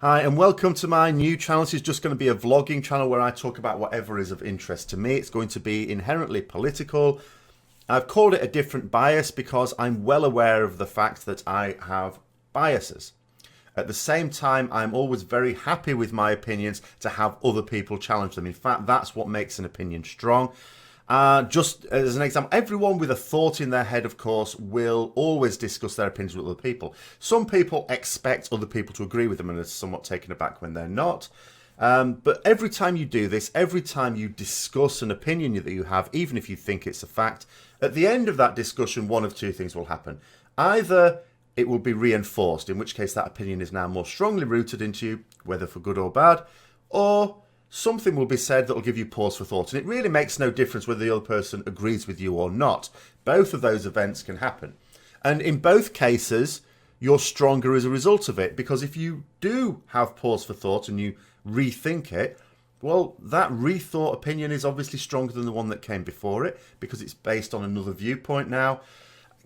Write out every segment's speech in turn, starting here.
Hi, and welcome to my new channel. This is just going to be a vlogging channel where I talk about whatever is of interest to me. It's going to be inherently political. I've called it a different bias because I'm well aware of the fact that I have biases. At the same time, I'm always very happy with my opinions to have other people challenge them. In fact, that's what makes an opinion strong. Just as an example, everyone with a thought in their head, of course, will always discuss their opinions with other people. Some people expect other people to agree with them and are somewhat taken aback when they're not. But every time you do this, every time you discuss an opinion that you have, even if you think it's a fact, at the end of that discussion, one of two things will happen. Either it will be reinforced, in which case that opinion is now more strongly rooted into you, whether for good or bad, or something will be said that will give you pause for thought. And it really makes no difference whether the other person agrees with you or not. Both of those events can happen. And in both cases, you're stronger as a result of it. Because if you do have pause for thought and you rethink it, well, that rethought opinion is obviously stronger than the one that came before it because it's based on another viewpoint now.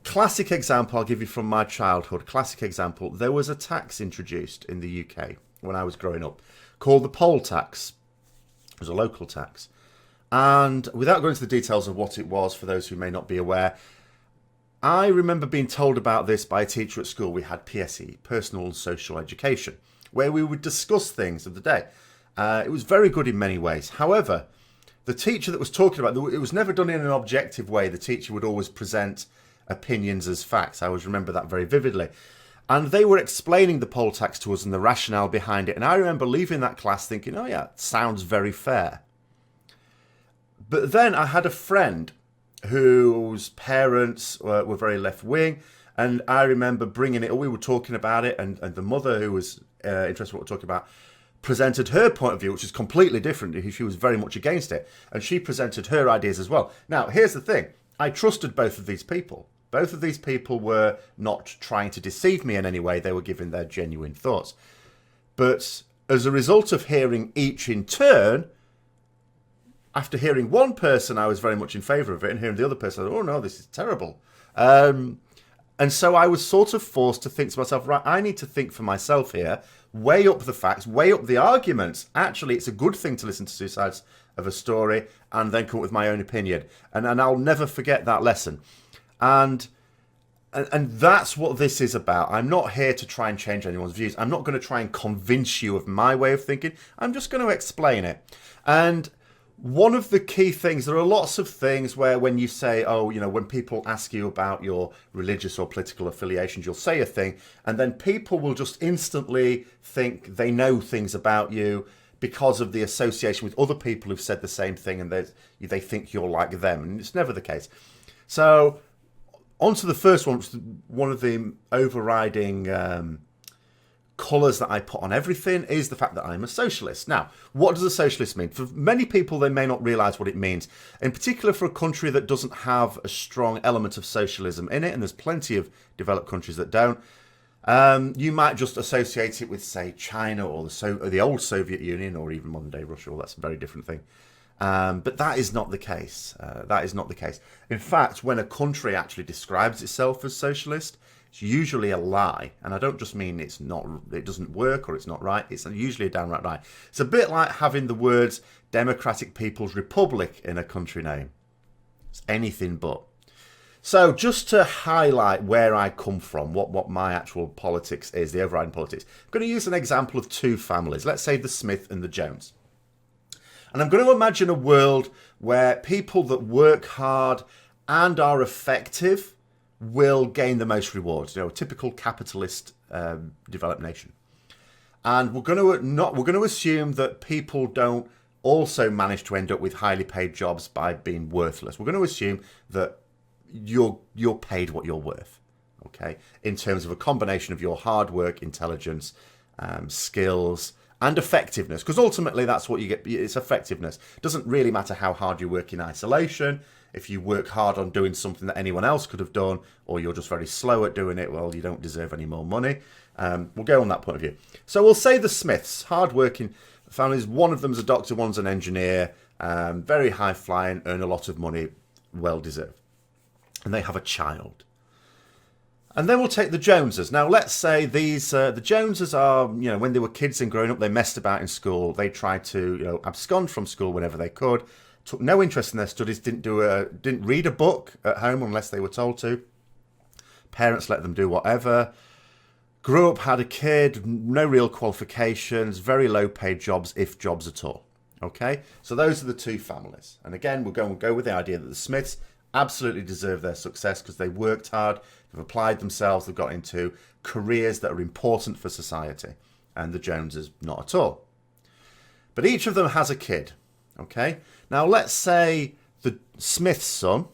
Classic example I'll give you from my childhood. Classic example. There was a tax introduced in the UK when I was growing up called the poll tax. It was a local tax. And without going into the details of what it was, for those who may not be aware, I remember being told about this by a teacher at school. We had PSE, Personal and Social Education, where we would discuss things of the day. It was very good in many ways. However, the teacher that was talking about it was never done in an objective way. The teacher would always present opinions as facts. I always remember that very vividly. And they were explaining the poll tax to us and the rationale behind it. And I remember leaving that class thinking, oh yeah, it sounds very fair. But then I had a friend whose parents were very left-wing. And I remember bringing it, we were talking about it, and the mother, who was interested in what we're talking about, presented her point of view, which is completely different. She was very much against it. And she presented her ideas as well. Now, here's the thing. I trusted both of these people. Both of these people were not trying to deceive me in any way. They were giving their genuine thoughts. But as a result of hearing each in turn, after hearing one person, I was very much in favour of it, and hearing the other person, oh no, this is terrible. And so I was sort of forced to think to myself, right, I need to think for myself here, weigh up the facts, weigh up the arguments. Actually, it's a good thing to listen to two sides of a story and then come up with my own opinion. And I'll never forget that lesson. And that's what this is about. I'm not here to try and change anyone's views. I'm not going to try and convince you of my way of thinking. I'm just going to explain it. And one of the key things, there are lots of things where when you say, oh, you know, when people ask you about your religious or political affiliations, you'll say a thing, and then people will just instantly think they know things about you because of the association with other people who've said the same thing, and they think you're like them. And it's never the case. So on to the first one, which is one of the overriding colours that I put on everything, is the fact that I'm a socialist. Now, what does a socialist mean? For many people, they may not realise what it means. In particular, for a country that doesn't have a strong element of socialism in it, and there's plenty of developed countries that don't, you might just associate it with, say, China or the old Soviet Union, or even modern-day Russia. Well, that's a very different thing. But that is not the case. That is not the case. In fact, when a country actually describes itself as socialist, it's usually a lie. And I don't just mean it doesn't work or it's not right. It's usually a downright lie. It's a bit like having the words Democratic People's Republic in a country name. It's anything but. So just to highlight where I come from, what my actual politics is, the overriding politics, I'm going to use an example of two families. Let's say the Smith and the Jones. And I'm going to imagine a world where people that work hard and are effective will gain the most rewards. You know, a typical capitalist developed nation. And we're going to assume that people don't also manage to end up with highly paid jobs by being worthless. We're going to assume that you're paid what you're worth. Okay, in terms of a combination of your hard work, intelligence, skills, and effectiveness, because ultimately that's what you get. It's effectiveness. It doesn't really matter how hard you work in isolation. If you work hard on doing something that anyone else could have done, or you're just very slow at doing it, well, you don't deserve any more money. We'll go on that point of view. So we'll say the Smiths, hard-working families. One of them's a doctor, one's an engineer, very high-flying, earn a lot of money, well-deserved. And they have a child. And then we'll take the Joneses. Now, let's say the Joneses are, when they were kids and growing up, they messed about in school. They tried to, abscond from school whenever they could. Took no interest in their studies. Didn't read a book at home unless they were told to. Parents let them do whatever. Grew up, had a kid, no real qualifications, very low-paid jobs, if jobs at all. Okay, so those are the two families. And again, we'll go with the idea that the Smiths absolutely deserve their success because they worked hard, they've applied themselves, they've got into careers that are important for society. And the Joneses, not at all. But each of them has a kid. Okay, now let's say the Smith's son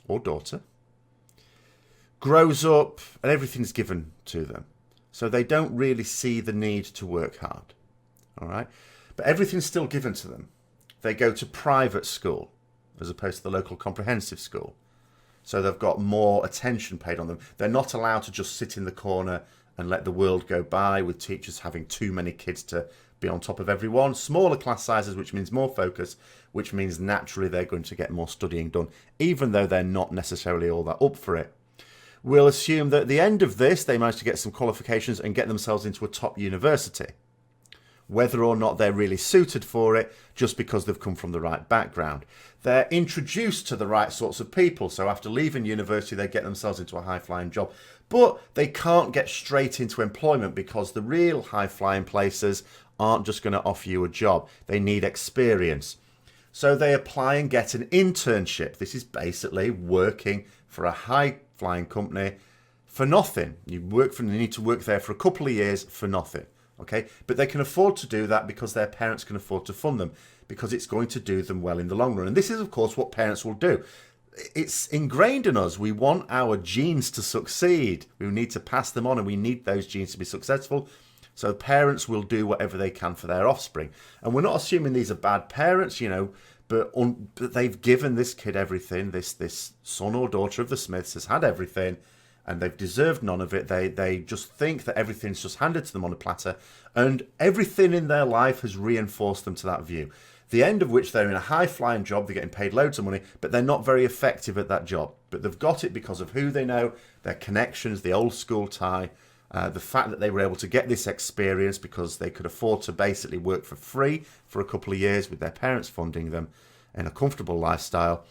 or daughter grows up and everything's given to them. So they don't really see the need to work hard. All right, but everything's still given to them. They go to private school as opposed to the local comprehensive school. So they've got more attention paid on them. They're not allowed to just sit in the corner and let the world go by with teachers having too many kids to be on top of everyone. Smaller class sizes, which means more focus, which means naturally they're going to get more studying done, even though they're not necessarily all that up for it. We'll assume that at the end of this, they manage to get some qualifications and get themselves into a top university. Whether or not they're really suited for it, just because they've come from the right background. They're introduced to the right sorts of people, so after leaving university, they get themselves into a high-flying job. But they can't get straight into employment because the real high-flying places aren't just going to offer you a job. They need experience. So they apply and get an internship. This is basically working for a high-flying company for nothing. You need to work there for a couple of years for nothing. Okay, but they can afford to do that because their parents can afford to fund them, because it's going to do them well in the long run. And this is, of course, what parents will do. It's ingrained in us. We want our genes to succeed. We need to pass them on, and we need those genes to be successful. So parents will do whatever they can for their offspring. And we're not assuming these are bad parents, but they've given this kid everything. This son or daughter of the Smiths has had everything, and they've deserved none of it. They just think that everything's just handed to them on a platter, and everything in their life has reinforced them to that view. The end of which they're in a high-flying job, they're getting paid loads of money, but they're not very effective at that job. But they've got it because of who they know, their connections, the old school tie, the fact that they were able to get this experience because they could afford to basically work for free for a couple of years with their parents funding them in a comfortable lifestyle,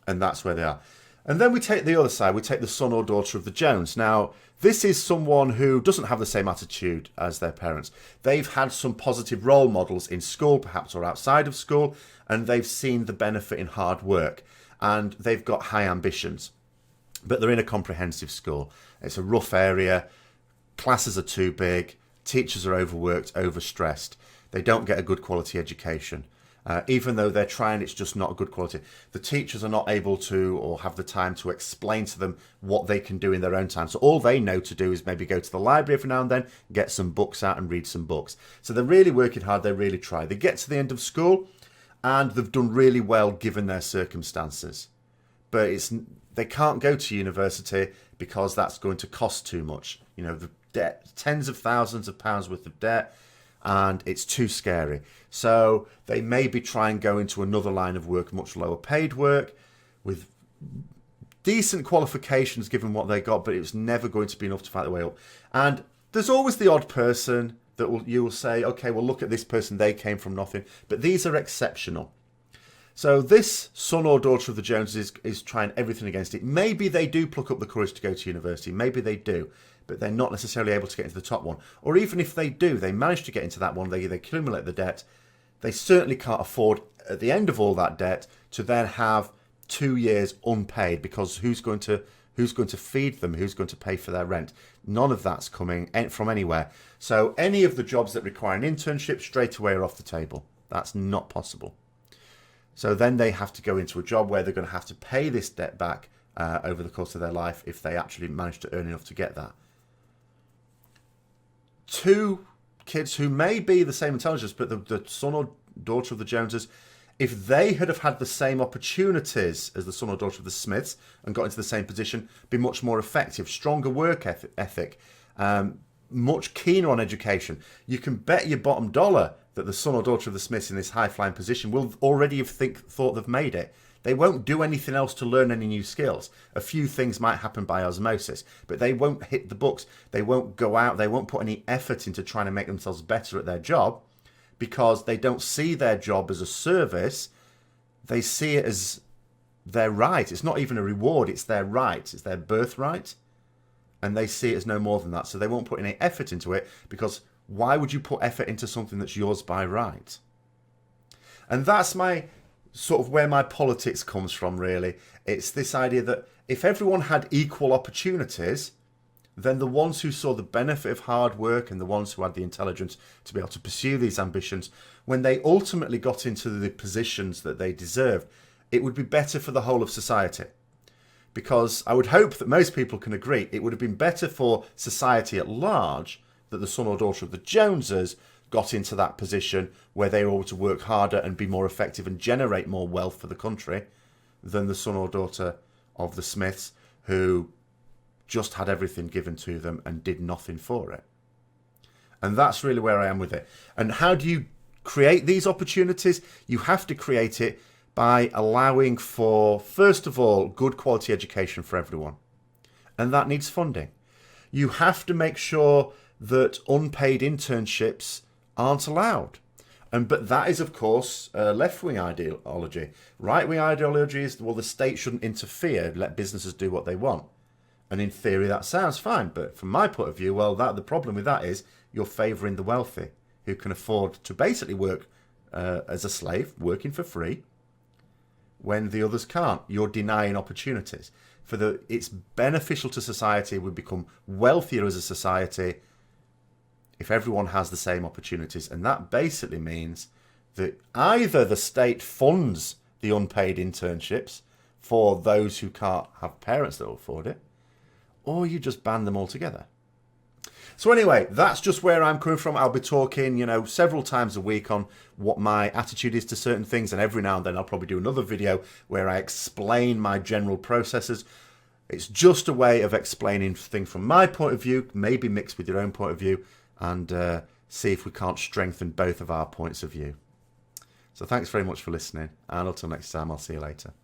and that's where they are. And then we take the other side, we take the son or daughter of the Jones. Now, this is someone who doesn't have the same attitude as their parents. They've had some positive role models in school, perhaps, or outside of school, and they've seen the benefit in hard work, and they've got high ambitions. But they're in a comprehensive school. It's a rough area, classes are too big, teachers are overworked, overstressed. They don't get a good quality education. Even though they're trying, it's just not a good quality. The teachers are not able to or have the time to explain to them what they can do in their own time. So all they know to do is maybe go to the library every now and then, get some books out and read some books. So they're really working hard, they really try. They get to the end of school and they've done really well given their circumstances. But they can't go to university because that's going to cost too much. The debt, tens of thousands of pounds worth of debt, and it's too scary. So they maybe try and go into another line of work, much lower paid work, with decent qualifications given what they got, but it's never going to be enough to fight their way up. And there's always the odd person that you will say, okay, well, look at this person, they came from nothing. But these are exceptional. So this son or daughter of the Joneses is trying everything against it. Maybe they do pluck up the courage to go to university. Maybe they do. But they're not necessarily able to get into the top one. Or even if they do, they manage to get into that one, they accumulate the debt. They certainly can't afford, at the end of all that debt, to then have 2 years unpaid, because who's going to feed them? Who's going to pay for their rent? None of that's coming from anywhere. So any of the jobs that require an internship straight away are off the table. That's not possible. So then they have to go into a job where they're going to have to pay this debt back over the course of their life if they actually manage to earn enough to get that. Two kids who may be the same intelligence, but the son or daughter of the Joneses, if they had have had the same opportunities as the son or daughter of the Smiths and got into the same position, be much more effective, stronger work ethic, much keener on education. You can bet your bottom dollar that the son or daughter of the Smiths in this high-flying position will already have thought they've made it. They won't do anything else to learn any new skills. A few things might happen by osmosis, but they won't hit the books. They won't go out. They won't put any effort into trying to make themselves better at their job because they don't see their job as a service. They see it as their right. It's not even a reward. It's their right. It's their birthright. And they see it as no more than that. So they won't put any effort into it because why would you put effort into something that's yours by right? And that's my sort of where my politics comes from, really. It's this idea that if everyone had equal opportunities, then the ones who saw the benefit of hard work and the ones who had the intelligence to be able to pursue these ambitions, when they ultimately got into the positions that they deserved, it would be better for the whole of society. Because I would hope that most people can agree it would have been better for society at large that the son or daughter of the Joneses got into that position where they were able to work harder and be more effective and generate more wealth for the country than the son or daughter of the Smiths who just had everything given to them and did nothing for it. And that's really where I am with it. And how do you create these opportunities? You have to create it by allowing for, first of all, good quality education for everyone. And that needs funding. You have to make sure that unpaid internships aren't allowed. But that is, of course, left-wing ideology. Right-wing ideology is, well, the state shouldn't interfere, let businesses do what they want. And in theory, that sounds fine. But from my point of view, well, the problem with that is you're favouring the wealthy who can afford to basically work as a slave, working for free, when the others can't. You're denying opportunities. It's beneficial to society. We become wealthier as a society if everyone has the same opportunities. And that basically means that either the state funds the unpaid internships for those who can't have parents that will afford it, or you just ban them altogether. So anyway, that's just where I'm coming from. I'll be talking, several times a week on what my attitude is to certain things. And every now and then I'll probably do another video where I explain my general processes. It's just a way of explaining things from my point of view, maybe mixed with your own point of view, and see if we can't strengthen both of our points of view. So thanks very much for listening. And until next time, I'll see you later.